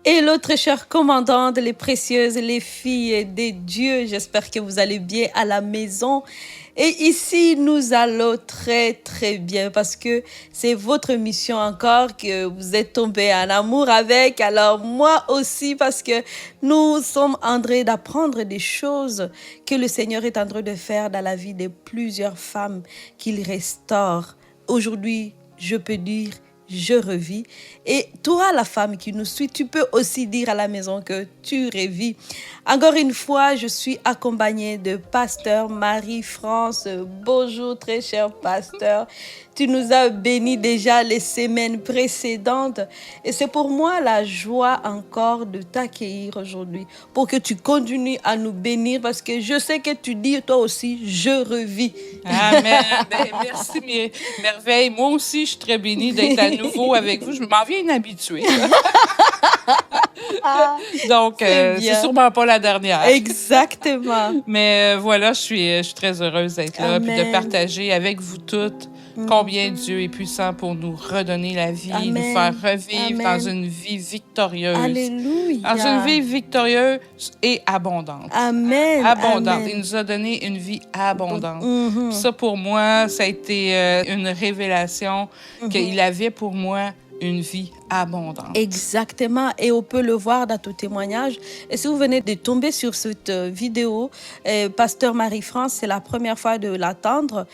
Hello très chères commandantes, les précieuses, les filles des dieux. J'espère que vous allez bien à la maison. Et ici, nous allons très très bien parce que c'est votre mission encore que vous êtes tombés en amour avec. Alors moi aussi parce que nous sommes en train d'apprendre des choses que le Seigneur est en train de faire dans la vie de plusieurs femmes qu'il restaure. Aujourd'hui, je peux dire je revis. Et toi, la femme qui nous suit, tu peux aussi dire à la maison que tu revis. Encore une fois, je suis accompagnée de pasteur Marie-France. Bonjour, très cher pasteur. Tu nous as bénis déjà les semaines précédentes. Et c'est pour moi la joie encore de t'accueillir aujourd'hui pour que tu continues à nous bénir parce que je sais que tu dis toi aussi, je revis. Amen. Ben, merci, merveille. Moi aussi, je suis très bénie d'être à nouveau avec vous. Je m'en viens inhabituée. Donc, c'est sûrement pas la dernière. Exactement. Mais voilà, je suis très heureuse d'être là et de partager avec vous toutes combien Dieu est puissant pour nous redonner la vie, nous faire revivre dans une vie victorieuse. Alléluia. Dans une vie victorieuse et abondante. Amen. Abondante. Amen. Il nous a donné une vie abondante. Ça, pour moi, ça a été une révélation qu'il avait pour moi une vie abondante. Exactement. Et on peut le voir dans ton témoignage. Et si vous venez de tomber sur cette vidéo, pasteur Marie-France, c'est la première fois de l'attendre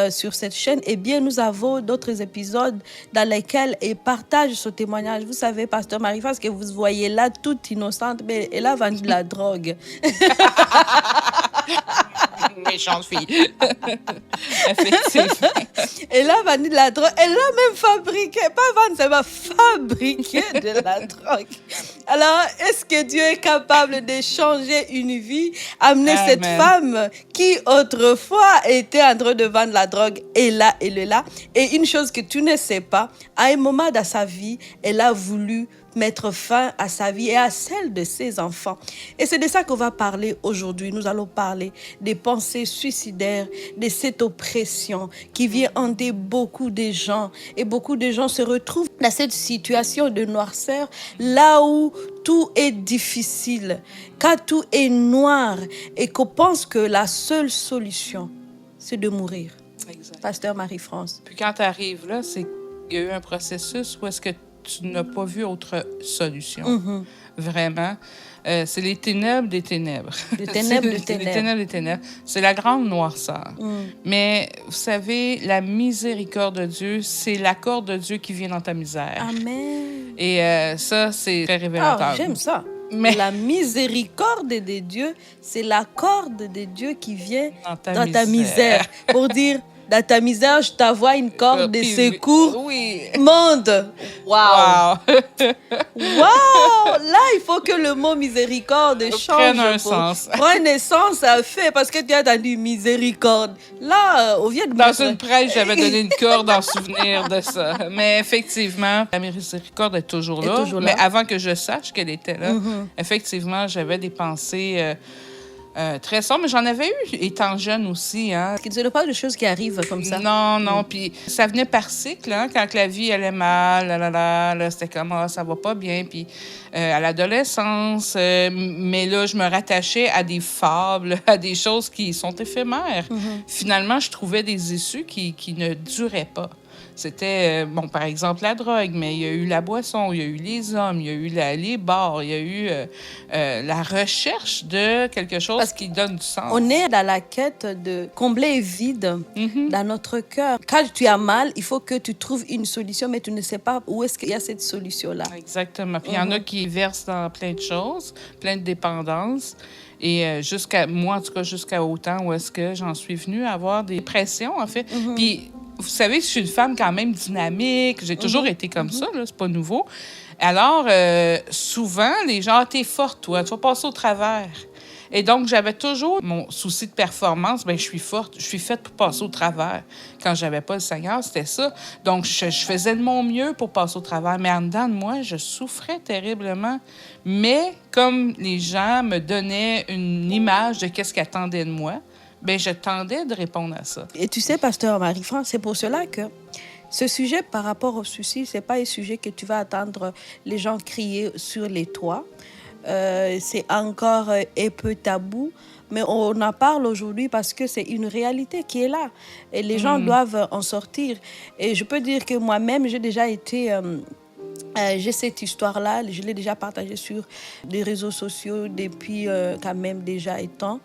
sur cette chaîne. Eh bien, nous avons d'autres épisodes dans lesquels il partage ce témoignage. Vous savez, pasteur Marie-France, que vous voyez là, toute innocente, mais elle a vendu de la drogue. Méchante fille. Effectivement. Elle a vendu de la drogue. Elle a même fabriqué, pas vendre, ça va fabriquer de la drogue. Alors, est-ce que Dieu est capable de changer une vie, amener Amen. cette femme qui autrefois était en train de vendre la drogue et là, elle est là. Et une chose que tu ne sais pas, à un moment dans sa vie, elle a voulu mettre fin à sa vie et à celle de ses enfants. Et c'est de ça qu'on va parler aujourd'hui. Nous allons parler des pensées suicidaires, de cette oppression qui vient hanter beaucoup de gens. Et beaucoup de gens se retrouvent dans cette situation de noirceur, là où tout est difficile, quand tout est noir et qu'on pense que la seule solution, c'est de mourir. Exact. Pasteur Marie-France. Puis quand tu arrives là, c'est qu'il y a eu un processus où est-ce que tu n'as pas vu autre solution. Vraiment. C'est les ténèbres des ténèbres. Les ténèbres des ténèbres. Les ténèbres des ténèbres. C'est la grande noirceur. Mais vous savez, la miséricorde de Dieu, c'est l'accord de Dieu qui vient dans ta misère. Amen. Et ça, c'est très révélateur. Ah, j'aime ça. Mais la miséricorde de Dieu, c'est la corde de Dieu qui vient dans ta misère. Pour dire, dans ta misère, je t'envoie une corde de secours. Oui. Monde. Waouh. Waouh. Là, il faut que le mot miséricorde change. Prenne un sens à fait parce que tu as entendu miséricorde. Là, on vient de dans une prêche, j'avais donné une corde en souvenir de ça. Mais effectivement, la miséricorde est toujours là. Mais avant que je sache qu'elle était là, effectivement, j'avais des pensées très sombres. Mais j'en avais eu étant jeune aussi. Hein. Ce n'est pas de choses qui arrivent comme ça. Non. Puis ça venait par cycle. Hein, quand la vie allait mal, là, c'était comme ça va pas bien. Puis à l'adolescence, mais là, je me rattachais à des fables, à des choses qui sont éphémères. Finalement, je trouvais des issues qui ne duraient pas. C'était, par exemple, la drogue, mais il y a eu la boisson, il y a eu les hommes, il y a eu les bars, il y a eu la recherche de quelque chose qui donne du sens. On est dans la quête de combler le vide dans notre cœur. Quand tu as mal, il faut que tu trouves une solution, mais tu ne sais pas où est-ce qu'il y a cette solution-là. Exactement. Puis il y en a qui versent dans plein de choses, plein de dépendances. Et jusqu'à moi, en tout cas, jusqu'à autant où est-ce que j'en suis venue à avoir des pressions, en fait. Puis vous savez, je suis une femme quand même dynamique. J'ai toujours été comme ça, là, c'est pas nouveau. Alors, souvent, les gens, t'es forte, toi, tu vas passer au travers. Et donc, j'avais toujours mon souci de performance. Bien, je suis forte, je suis faite pour passer au travers. Quand j'avais pas le Seigneur, c'était ça. Donc, je faisais de mon mieux pour passer au travers. Mais en dedans de moi, je souffrais terriblement. Mais comme les gens me donnaient une image de qu'est-ce qu'ils attendaient de moi, bien, je tendais de répondre à ça. Et tu sais, pasteur Marie-France, c'est pour cela que Ce sujet par rapport au suicide, c'est pas un sujet que tu vas attendre les gens crier sur les toits. C'est encore un peu tabou, mais on en parle aujourd'hui parce que c'est une réalité qui est là et les gens doivent en sortir. Et je peux dire que moi-même, j'ai déjà été... j'ai cette histoire-là, je l'ai déjà partagée sur les réseaux sociaux depuis quand même déjà un temps.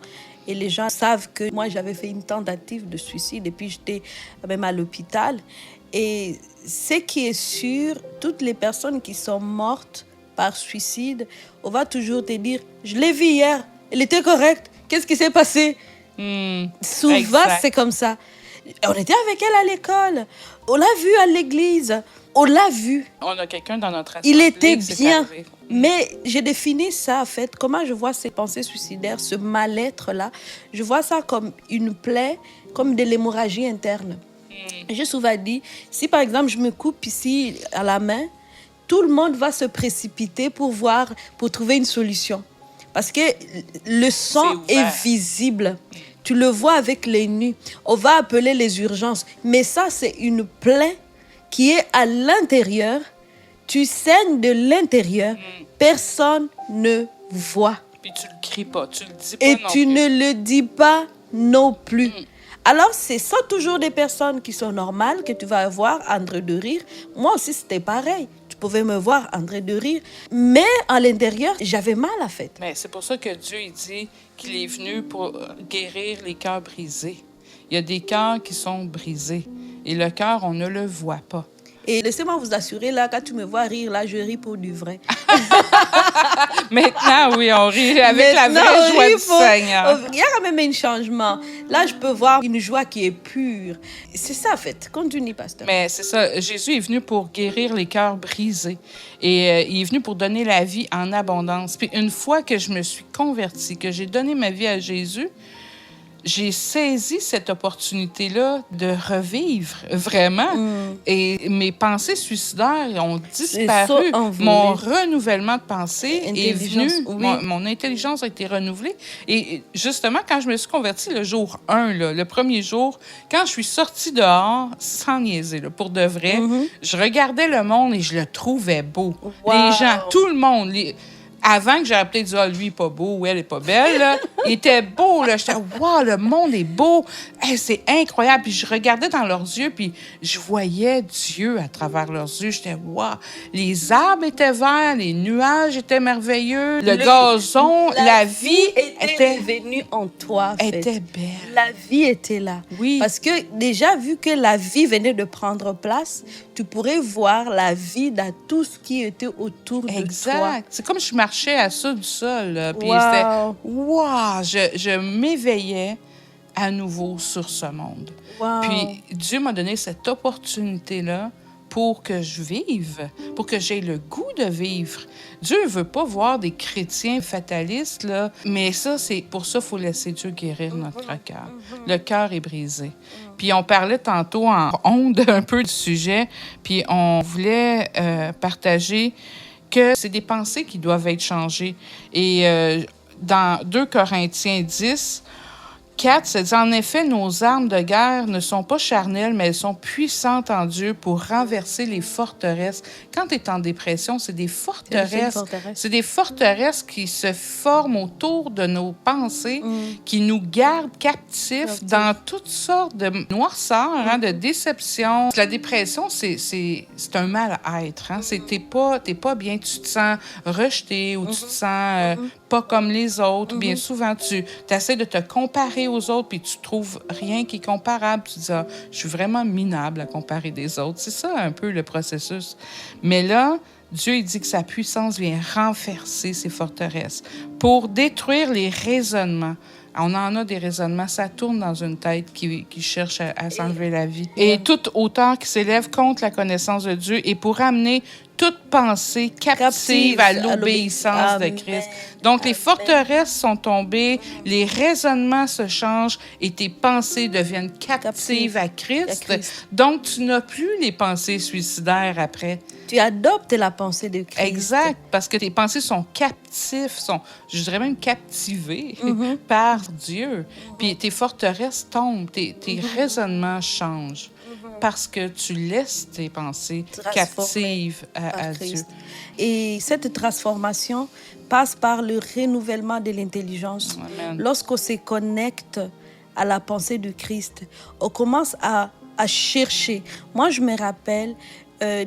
Et les gens savent que moi, j'avais fait une tentative de suicide et puis j'étais même à l'hôpital. Et ce qui est sûr, toutes les personnes qui sont mortes par suicide, on va toujours te dire, je l'ai vu hier, elle était correcte, qu'est-ce qui s'est passé? Souvent, exact. c'est comme ça. On était avec elle à l'école, on l'a vue à l'église, on l'a vue. On a quelqu'un dans notre assemblée Il était que c'est bien. arrivé. Mais j'ai défini ça, en fait, comment je vois ces pensées suicidaires, ce mal-être-là. Je vois ça comme une plaie, comme de l'hémorragie interne. J'ai souvent dit, si par exemple je me coupe ici à la main, tout le monde va se précipiter pour trouver une solution. Parce que le sang est visible. Tu le vois avec les nues. On va appeler les urgences. Mais ça, c'est une plaie qui est à l'intérieur. Tu saignes de l'intérieur. Personne ne voit. Puis tu le cries pas, tu le dis pas Et non tu plus. ne le dis pas non plus. Alors, c'est ça toujours des personnes qui sont normales que tu vas avoir en train de rire. Moi aussi, c'était pareil. Tu pouvais me voir en train de rire. Mais à l'intérieur, j'avais mal, en fait. Mais c'est pour ça que Dieu il dit qu'il est venu pour guérir les cœurs brisés. Il y a des cœurs qui sont brisés. Et le cœur, on ne le voit pas. Et laissez-moi vous assurer, là, quand tu me vois rire, là, je ris pour du vrai. Maintenant, oui, on rit avec la vraie joie du Seigneur. Il y a quand même un changement. Là, je peux voir une joie qui est pure. C'est ça, en fait. Continue, pasteur. Mais c'est ça, Jésus est venu pour guérir les cœurs brisés. Et il est venu pour donner la vie en abondance. Puis une fois que je me suis convertie, que j'ai donné ma vie à Jésus, j'ai saisi cette opportunité-là de revivre vraiment. Et mes pensées suicidaires ont disparu. Mon renouvellement de pensée est venu. Oui. Mon intelligence a été renouvelée. Et justement, quand je me suis convertie le jour 1, là, le premier jour, quand je suis sortie dehors, sans niaiser, là, pour de vrai, je regardais le monde et je le trouvais beau. Wow. Les gens, tout le monde... Avant que j'aurais peut-être dit, lui, il est pas beau ou elle est pas belle, là, il était beau. Là. J'étais, wow, le monde est beau. Hey, c'est incroyable. Puis je regardais dans leurs yeux, puis je voyais Dieu à travers leurs yeux. J'étais, wow. Les arbres étaient verts, les nuages étaient merveilleux, le gazon, la vie était venue en toi. En fait. était belle. La vie était là. Oui. Parce que déjà, vu que la vie venait de prendre place, tu pourrais voir la vie dans tout ce qui était autour de toi. Exact. C'est comme je marchais à ça du sol. Là, puis Wow. c'était, wow, je m'éveillais à nouveau sur ce monde. Wow. Puis Dieu m'a donné cette opportunité-là pour que je vive, pour que j'aie le goût de vivre. Dieu ne veut pas voir des chrétiens fatalistes, là, mais ça, c'est pour ça qu'il faut laisser Dieu guérir notre cœur. Le cœur est brisé. Puis on parlait tantôt en ondes un peu du sujet, puis on voulait partager que c'est des pensées qui doivent être changées. Et dans 2 Corinthiens 10, 4, ça dit, en effet, nos armes de guerre ne sont pas charnelles, mais elles sont puissantes en Dieu pour renverser les forteresses. Quand tu es en dépression, c'est des forteresses. C'est des forteresses qui se forment autour de nos pensées, qui nous gardent captifs dans toutes sortes de noirceurs, de déceptions. La dépression, c'est un mal-être. Hein? T'es pas bien, tu te sens rejeté ou tu te sens pas comme les autres. Bien souvent, tu essaies de te comparer aux autres, puis tu trouves rien qui est comparable. Tu dis, je suis vraiment minable à comparer des autres. C'est ça un peu le processus. Mais là, Dieu il dit que sa puissance vient renverser ces forteresses pour détruire les raisonnements. On en a des raisonnements, ça tourne dans une tête qui cherche à s'enlever la vie. Et toute hauteur qui s'élève contre la connaissance de Dieu et pour amener toute pensée captive à l'obéissance de Christ. Donc, les forteresses sont tombées, les raisonnements se changent et tes pensées deviennent captives à Christ. Donc, tu n'as plus les pensées suicidaires après. Tu adoptes la pensée de Christ. Exact, parce que tes pensées sont captives, je dirais même captivées par Dieu. Puis tes forteresses tombent, tes raisonnements changent parce que tu laisses tes pensées captives à Dieu. Et cette transformation passe par le renouvellement de l'intelligence. Amen. Lorsqu'on se connecte à la pensée de Christ, on commence à chercher. Moi, je me rappelle,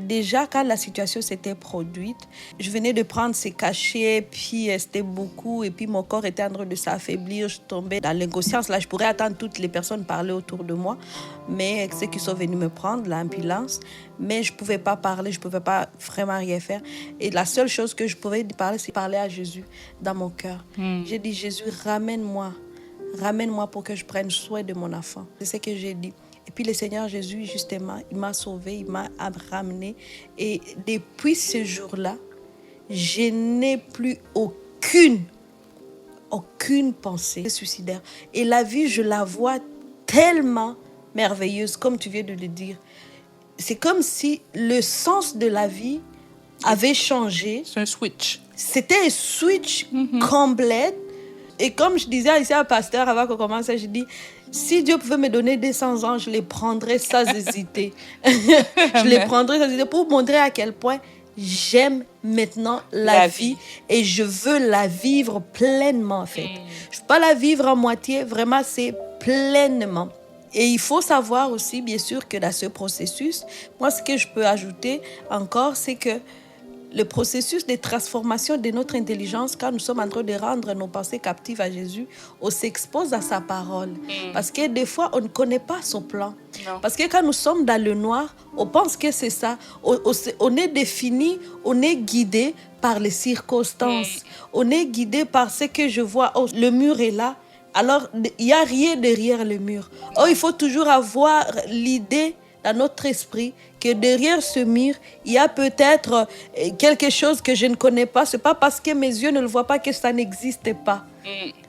déjà, quand la situation s'était produite, je venais de prendre ces cachets, puis c'était beaucoup, et puis mon corps était en train de s'affaiblir, je tombais dans l'inconscience. Là, je pourrais attendre toutes les personnes parler autour de moi, mais ceux qui sont venus me prendre, l'ambulance, mais je ne pouvais pas parler, je ne pouvais pas vraiment rien faire. Et la seule chose que je pouvais parler, c'est parler à Jésus dans mon cœur. J'ai dit, Jésus, ramène-moi pour que je prenne soin de mon enfant. C'est ce que j'ai dit. Et puis le Seigneur Jésus, justement, il m'a sauvé, il m'a ramené. Et depuis ce jour-là, je n'ai plus aucune pensée suicidaire. Et la vie, je la vois tellement merveilleuse, comme tu viens de le dire. C'est comme si le sens de la vie avait changé. C'est un switch. C'était un switch complet. Et comme je disais ici à un pasteur avant qu'on commence, je dis, si Dieu pouvait me donner 200 ans, je les prendrais sans hésiter. Je les prendrais sans hésiter pour montrer à quel point j'aime maintenant la vie et je veux la vivre pleinement, en fait. Je ne veux pas la vivre en moitié, vraiment, c'est pleinement. Et il faut savoir aussi, bien sûr, que dans ce processus, moi, ce que je peux ajouter encore, c'est que le processus de transformation de notre intelligence, quand nous sommes en train de rendre nos pensées captives à Jésus, on s'expose à sa parole. Parce que des fois, on ne connaît pas son plan. Non. Parce que quand nous sommes dans le noir, on pense que c'est ça. On est défini, on est guidé par les circonstances. On est guidé par ce que je vois. Oh, le mur est là. Alors, il n'y a rien derrière le mur. Oh, il faut toujours avoir l'idée dans notre esprit que derrière ce mur, il y a peut-être quelque chose que je ne connais pas. Ce n'est pas parce que mes yeux ne le voient pas que ça n'existe pas.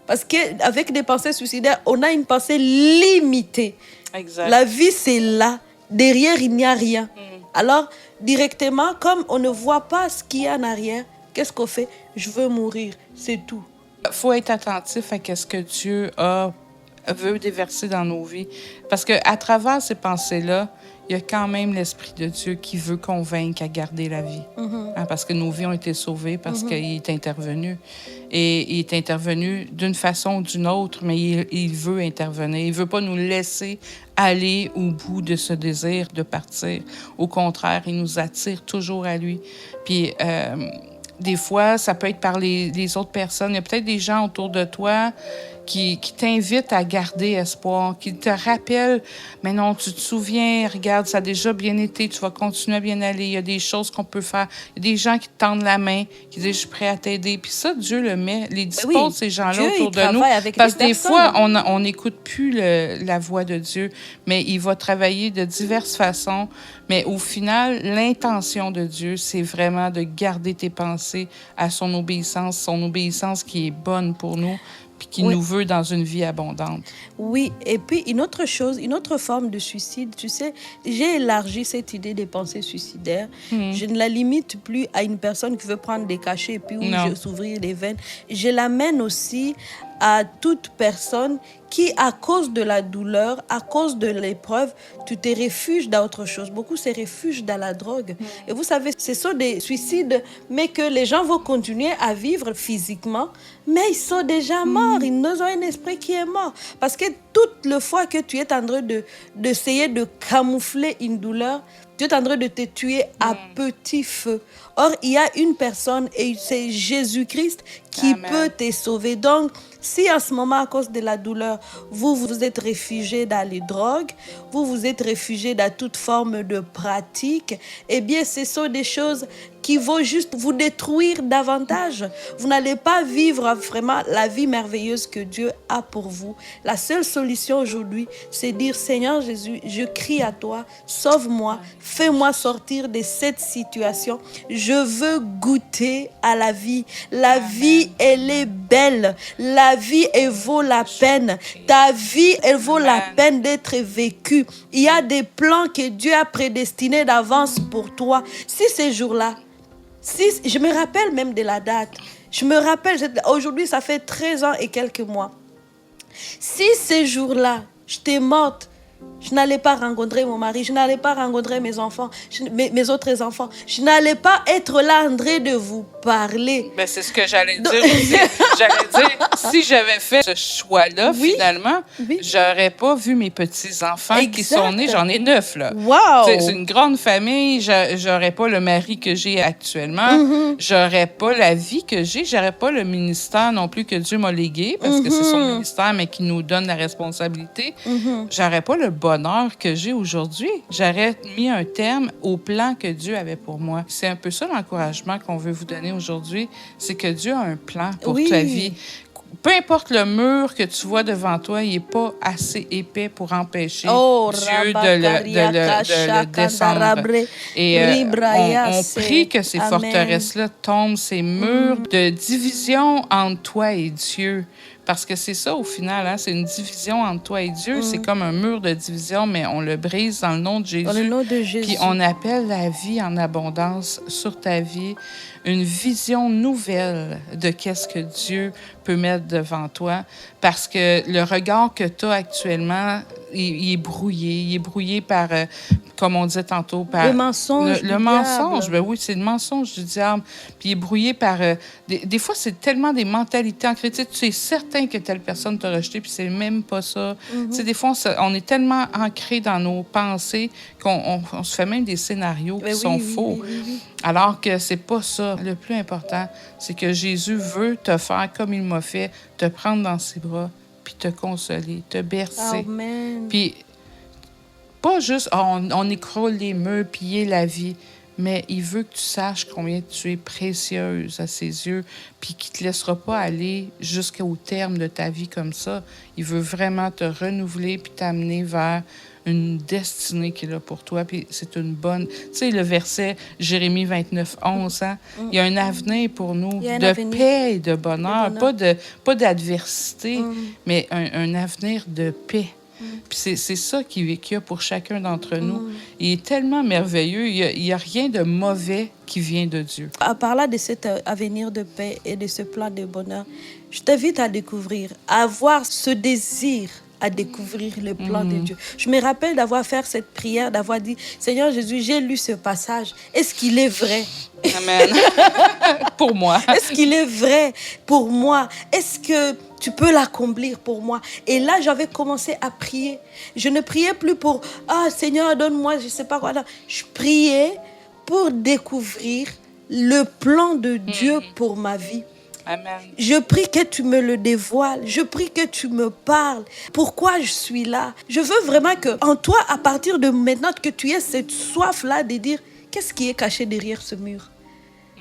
Parce qu'avec des pensées suicidaires, on a une pensée limitée. Exact. La vie, c'est là. Derrière, il n'y a rien. Alors, directement, comme on ne voit pas ce qu'il y a en arrière, qu'est-ce qu'on fait? Je veux mourir, c'est tout. Il faut être attentif à ce que Dieu veut déverser dans nos vies. Parce qu'à travers ces pensées-là, il y a quand même l'Esprit de Dieu qui veut convaincre à garder la vie. Parce que nos vies ont été sauvées, parce qu'il est intervenu. Et il est intervenu d'une façon ou d'une autre, mais il veut intervenir. Il ne veut pas nous laisser aller au bout de ce désir de partir. Au contraire, il nous attire toujours à lui. Puis des fois, ça peut être par les autres personnes. Il y a peut-être des gens autour de toi qui t'invitent à garder espoir, qui te rappellent, mais non, tu te souviens, regarde, ça a déjà bien été, tu vas continuer à bien aller, il y a des choses qu'on peut faire. Il y a des gens qui te tendent la main, qui disent, je suis prêt à t'aider. Puis ça, Dieu le met, les dispose, ces gens-là Dieu, autour de nous. Parce que des fois, on n'écoute plus la voix de Dieu, mais il va travailler de diverses façons. Mais au final, l'intention de Dieu, c'est vraiment de garder tes pensées à son obéissance qui est bonne pour nous, puis qui nous veut dans une vie abondante. Oui, et puis une autre chose, une autre forme de suicide, tu sais, j'ai élargi cette idée des pensées suicidaires. Je ne la limite plus à une personne qui veut prendre des cachets et puis s'ouvrir les veines. Je l'amène aussi à toute personne qui, à cause de la douleur, à cause de l'épreuve, tu te réfugies dans autre chose. Beaucoup se réfugient dans la drogue. Et vous savez, ce sont des suicides, mais que les gens vont continuer à vivre physiquement, mais ils sont déjà morts. Ils ont un esprit qui est mort. Parce que toute la fois que tu es en train d'essayer de camoufler une douleur, tu es en train de te tuer à petit feu. Or, il y a une personne, et c'est Jésus-Christ qui peut te sauver. Donc, si en ce moment, à cause de la douleur, vous êtes réfugié dans les drogues, vous êtes réfugié dans toute forme de pratique, eh bien, ce sont des choses qui vont juste vous détruire davantage. Vous n'allez pas vivre vraiment la vie merveilleuse que Dieu a pour vous. La seule solution aujourd'hui, c'est dire, Seigneur Jésus, je crie à toi, sauve-moi, fais-moi sortir de cette situation. Je veux goûter à la vie. La vie, elle est belle. La vie, elle vaut la peine. Ta vie, elle vaut la peine d'être vécue. Il y a des plans que Dieu a prédestinés d'avance pour toi. Si ces jours-là, je me rappelle même de la date. Je me rappelle, aujourd'hui, ça fait 13 ans et quelques mois. Si ces jours-là, j'étais morte, je n'allais pas rencontrer mon mari, je n'allais pas rencontrer mes enfants, mes autres enfants. Je n'allais pas être là en train de vous parler. Ben, c'est ce que j'allais dire aussi. J'allais dire, si j'avais fait ce choix-là, finalement, j'aurais pas vu mes petits-enfants qui sont nés. J'en ai 9, là. Wow! C'est une grande famille. J'aurais pas le mari que j'ai actuellement. J'aurais pas la vie que j'ai. J'aurais pas le ministère non plus que Dieu m'a légué, parce que c'est son ministère, mais qui nous donne la responsabilité. J'aurais pas le bonheur que j'ai aujourd'hui. J'aurais mis un terme au plan que Dieu avait pour moi. C'est un peu ça l'encouragement qu'on veut vous donner aujourd'hui, c'est que Dieu a un plan pour ta vie. Peu importe le mur que tu vois devant toi, il n'est pas assez épais pour empêcher Dieu de le descendre. Et on prie que ces forteresses-là tombent, ces murs de division entre toi et Dieu. Parce que c'est ça, au final, hein, c'est une division entre toi et Dieu. C'est comme un mur de division, mais on le brise dans le nom de Jésus. Dans le nom de Jésus. Puis on appelle la vie en abondance sur ta vie, une vision nouvelle de qu'est-ce que Dieu peut mettre devant toi. Parce que le regard que tu as actuellement, il est brouillé. Il est brouillé par, comme on disait tantôt, par... Le mensonge Le mensonge, ben oui, c'est le mensonge du diable. Puis il est brouillé par... des fois, c'est tellement des mentalités ancrées. Tu sais, tu es certain que telle personne t'a rejeté, puis c'est même pas ça. Tu sais, des fois, on est tellement ancré dans nos pensées qu'on se fait même des scénarios qui sont faux. Oui. Alors que c'est pas ça. Le plus important, c'est que Jésus veut te faire comme il m'a fait, te prendre dans ses bras, puis te consoler, te bercer. Amen. Puis pas juste, on écroule les murs, piller la vie, mais il veut que tu saches combien tu es précieuse à ses yeux, puis qu'il ne te laissera pas aller jusqu'au terme de ta vie comme ça. Il veut vraiment te renouveler, puis t'amener vers une destinée qu'il a pour toi, puis c'est une bonne... Tu sais, le verset Jérémie 29, 11, hein? Il y a un avenir pour nous, de paix et de bonheur, pas d'adversité, mais un avenir de paix. Puis c'est ça qu'il y a pour chacun d'entre nous. Il est tellement merveilleux. Il n'y a rien de mauvais qui vient de Dieu. À parler de cet avenir de paix et de ce plan de bonheur, je t'invite à découvrir, à avoir ce désir à découvrir le plan de Dieu. Je me rappelle d'avoir fait cette prière, d'avoir dit, Seigneur Jésus, j'ai lu ce passage. Est-ce qu'il est vrai? Amen. Pour moi. Est-ce qu'il est vrai pour moi? Est-ce que tu peux l'accomplir pour moi? Et là, j'avais commencé à prier. Je ne priais plus pour, Seigneur, donne-moi, je ne sais pas quoi. Non. Je priais pour découvrir le plan de Dieu pour ma vie. Amen. Je prie que tu me le dévoiles. Je prie que tu me parles. Pourquoi je suis là? Je veux vraiment que, en toi, à partir de maintenant, que tu aies cette soif-là de dire, qu'est-ce qui est caché derrière ce mur?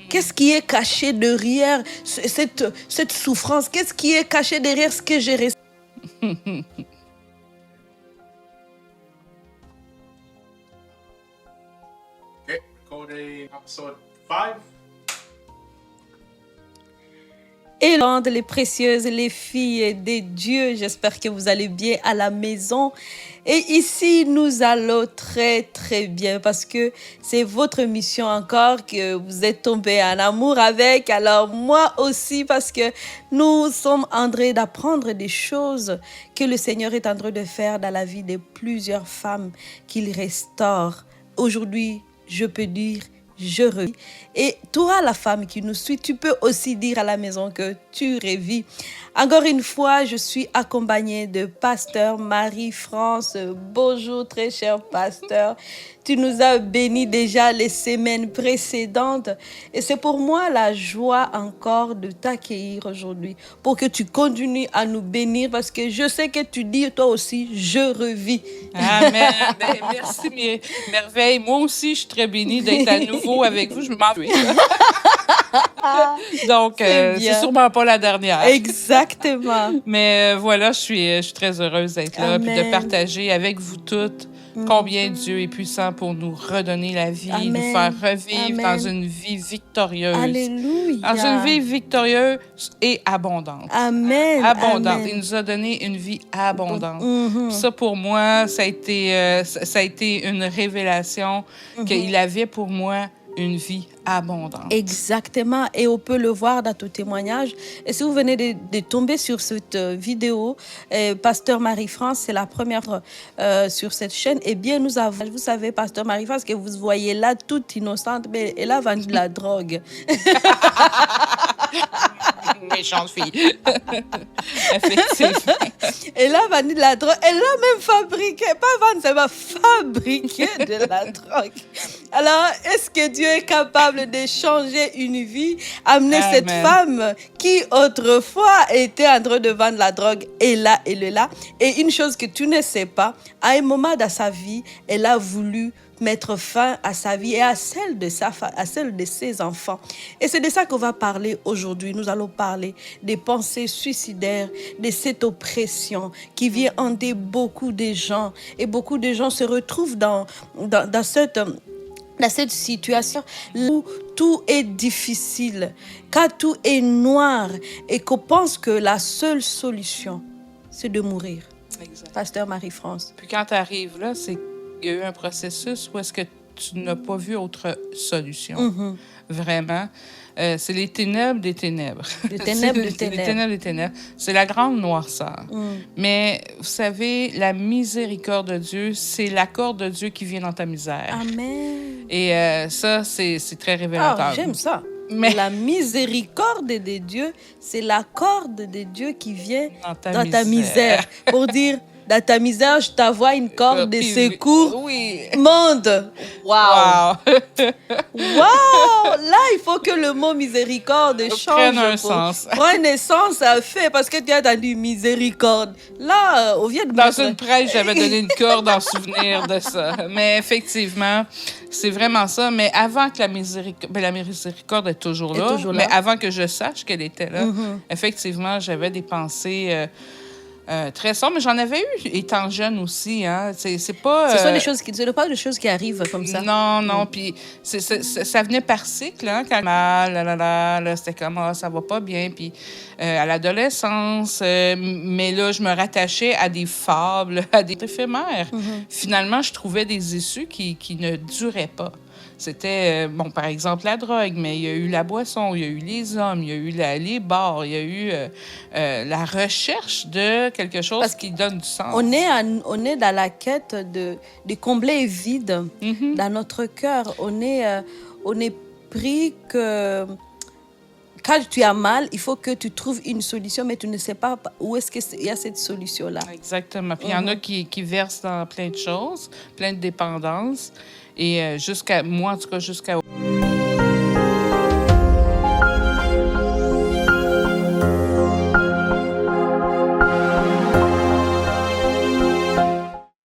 Qu'est-ce qui est caché derrière cette souffrance? Qu'est-ce qui est caché derrière ce que j'ai reçu? Okay, recording episode 5. Et les précieuses, les filles de Dieu, j'espère que vous allez bien à la maison. Et ici, nous allons très, très bien parce que c'est votre mission encore que vous êtes tombés en amour avec. Alors moi aussi, parce que nous sommes en train d'apprendre des choses que le Seigneur est en train de faire dans la vie de plusieurs femmes qu'il restaure. Aujourd'hui, je peux dire, je revis. Et toi, la femme qui nous suit, tu peux aussi dire à la maison que tu revis. Encore une fois, je suis accompagnée de pasteur Marie-France. Bonjour, très cher pasteur. Tu nous as bénis déjà les semaines précédentes. Et c'est pour moi la joie encore de t'accueillir aujourd'hui pour que tu continues à nous bénir parce que je sais que tu dis toi aussi, je revis. Amen. Ben, merci, merveille. Moi aussi, je suis très bénie d'être à nouveau avec vous. Je me m'en vais. Donc, c'est sûrement pas la dernière. Exactement. Mais voilà, je suis très heureuse d'être là puis de partager avec vous toutes combien Dieu est puissant pour nous redonner la vie, nous faire revivre dans une vie victorieuse. Alléluia. Dans une vie victorieuse et abondante. Amen. Abondante. Amen. Il nous a donné une vie abondante. Ça, pour moi, ça a été une révélation qu'il avait pour moi une vie abondante. Exactement. Et on peut le voir dans ton témoignage. Et si vous venez de tomber sur cette vidéo, Pasteur Marie-France, c'est la première sur cette chaîne. Eh bien, nous avons, vous savez, Pasteur Marie-France, que vous voyez là, toute innocente, mais elle a vendu de la drogue. Méchante fille. Effectivement. Elle a vendu de la drogue. Elle l'a même fabriqué. Pas vendre, ça va fabriquer de la drogue. Alors, est-ce que Dieu est capable de changer une vie, amener cette femme qui autrefois était en train de vendre la drogue et là, elle est là. Et une chose que tu ne sais pas, à un moment dans sa vie, elle a voulu mettre fin à sa vie et à celle de ses enfants. Et c'est de ça qu'on va parler aujourd'hui. Nous allons parler des pensées suicidaires, de cette oppression qui vient hanter beaucoup de gens. Et beaucoup de gens se retrouvent dans cette situation où tout est difficile, quand tout est noir et qu'on pense que la seule solution, c'est de mourir. Exact. Pasteur Marie-France. Puis quand tu arrives là, c'est qu'il y a eu un processus où est-ce que tu n'as pas vu autre solution. Vraiment. C'est les ténèbres des ténèbres. Les ténèbres des ténèbres. Les ténèbres des ténèbres. C'est la grande noirceur. Mais vous savez, la miséricorde de Dieu, c'est l'accord de Dieu qui vient dans ta misère. Amen. Et ça, c'est très révélateur. Ah, j'aime ça. Mais la miséricorde de Dieu, c'est l'accord de Dieu qui vient dans ta misère. Pour dire, dans ta misère, je t'envoie une corde de secours. Oui. Monde. Waouh. Waouh. Là, il faut que le mot miséricorde change. Prenne un sens à fait parce que tu as entendu miséricorde. Là, on vient de dans une prêche, j'avais donné une corde en souvenir de ça. Mais effectivement, c'est vraiment ça. Mais avant que la miséricorde est toujours là, mais avant que je sache qu'elle était là, effectivement, j'avais des pensées très sombres. Mais j'en avais eu étant jeune aussi. Hein. C'est pas... Ce sont pas des choses qui arrivent comme ça. Non. Puis ça venait par cycle. Hein, quand là, c'était comme, ça va pas bien. Puis à l'adolescence, mais là, je me rattachais à des fables, à des éphémères. Finalement, je trouvais des issues qui ne duraient pas. C'était, par exemple, la drogue, mais il y a eu la boisson, il y a eu les hommes, il y a eu les bars, il y a eu la recherche de quelque chose qui donne du sens. On est dans la quête de combler un vide dans notre cœur. On est pris que... Quand tu as mal, il faut que tu trouves une solution, mais tu ne sais pas où est-ce qu'il y a cette solution-là. Exactement. Puis il y en a qui versent dans plein de choses, plein de dépendances. Et jusqu'à